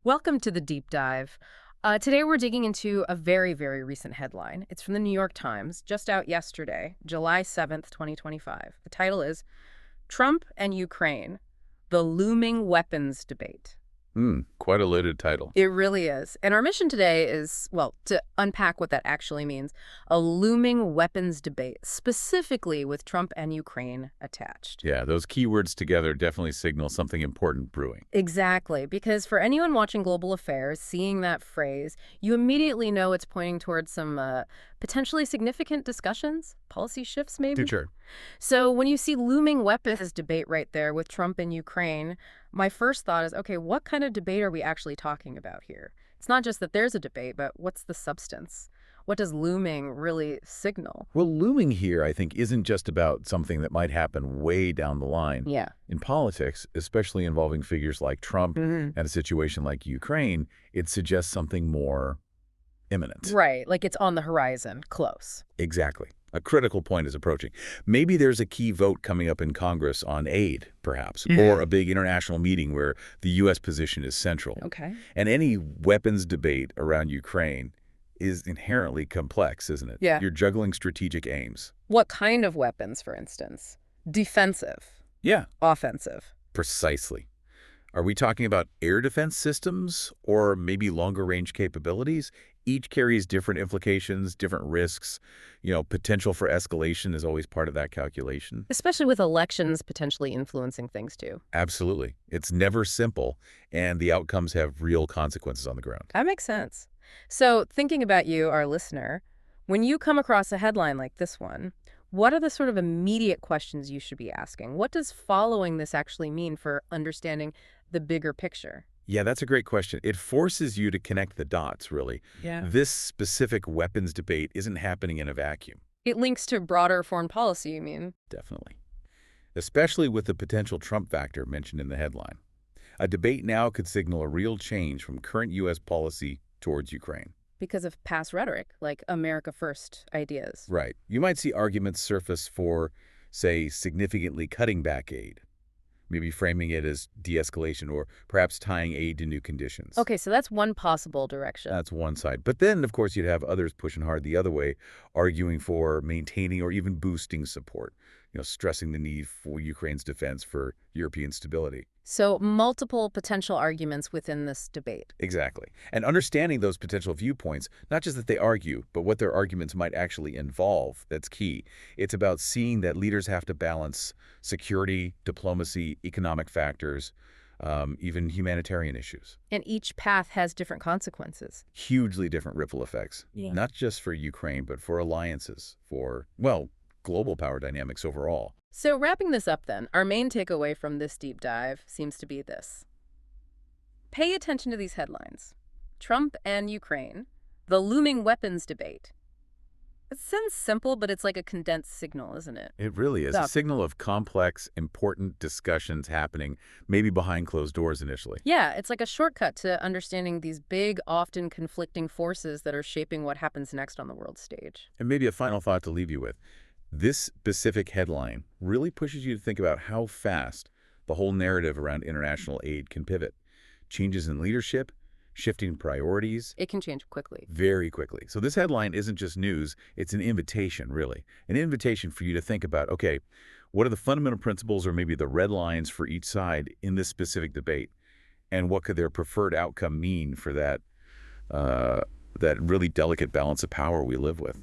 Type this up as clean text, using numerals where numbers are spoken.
Welcome to the deep dive. Today we're digging into a very, very recent headline. It's from the New York Times, just out yesterday, July 7th, 2025. The title is Trump and Ukraine, the Looming Weapons Debate. Quite a loaded title. It really is. And our mission today is, well, to unpack what that actually means. A looming weapons debate, specifically with Trump and Ukraine attached. Yeah, those keywords together definitely signal something important brewing. Exactly, because for anyone watching global affairs, seeing that phrase, you immediately know it's pointing towards some potentially significant discussions, policy shifts maybe. Future. So when you see looming weapons debate right there with Trump and Ukraine, my first thought is, okay, what kind of debate are we actually talking about here? It's not just that there's a debate, but what's the substance? What does looming really signal? Well, looming here, I think, isn't just about something that might happen way down the line. Yeah. In politics, especially involving figures like Trump hmm and a situation like Ukraine, it suggests something more imminent. Right, like it's on the horizon, close. Exactly. A critical point is approaching. Maybe there's a key vote coming up in Congress on aid, perhaps, or a big international meeting where the U.S. position is central. Okay. And any weapons debate around Ukraine is inherently complex, isn't it? Yeah. You're juggling strategic aims. What kind of weapons, for instance? Defensive, Yeah, offensive. precisely. Are we talking about air defense systems or maybe longer range capabilities? Each carries different implications, different risks. Potential for escalation is always part of that calculation. Especially with elections potentially influencing things too. Absolutely. It's never simple, and the outcomes have real consequences on the ground. That makes sense. So, thinking about you, our listener, when you come across a headline like this one, what are the sort of immediate questions you should be asking? What does following this actually mean for understanding the bigger picture? Yeah, that's a great question. It forces you to connect the dots, really. Yeah. This specific weapons debate isn't happening in a vacuum. It links to broader foreign policy, you mean? Definitely. Especially with the potential Trump factor mentioned in the headline. A debate now could signal a real change from current U.S. policy towards Ukraine. Because of past rhetoric, like America First ideas. Right. You might see arguments surface for, say, significantly cutting back aid, maybe framing it as de-escalation or perhaps tying aid to new conditions. Okay, so that's one possible direction. That's one side. But then, of course, you'd have others pushing hard the other way, arguing for maintaining or even boosting support, stressing the need for Ukraine's defense for European stability. So, multiple potential arguments within this debate. Exactly. And understanding those potential viewpoints, not just that they argue, but what their arguments might actually involve, that's key. It's about seeing that leaders have to balance security, diplomacy, economic factors, even humanitarian issues. And each path has different consequences. Hugely different ripple effects, Yeah. not just for Ukraine, but for alliances, for, well, global power dynamics overall. So, wrapping this up then, our main takeaway from this deep dive seems to be this. Pay attention to these headlines. Trump and Ukraine, the looming weapons debate. It sounds simple, but it's like a condensed signal, isn't it? It really is a Stop. signal of complex, important discussions happening, maybe behind closed doors initially. Yeah, it's like a shortcut to understanding these big, often conflicting forces that are shaping what happens next on the world stage. And maybe a final thought to leave you with. This specific headline really pushes you to think about how fast the whole narrative around international aid can pivot. Changes in leadership, shifting priorities, It can change quickly. very quickly. So this headline isn't just news, it's an invitation, really. An invitation for you to think about, okay, what are the fundamental principles or maybe the red lines for each side in this specific debate? And what could their preferred outcome mean for that really delicate balance of power we live with?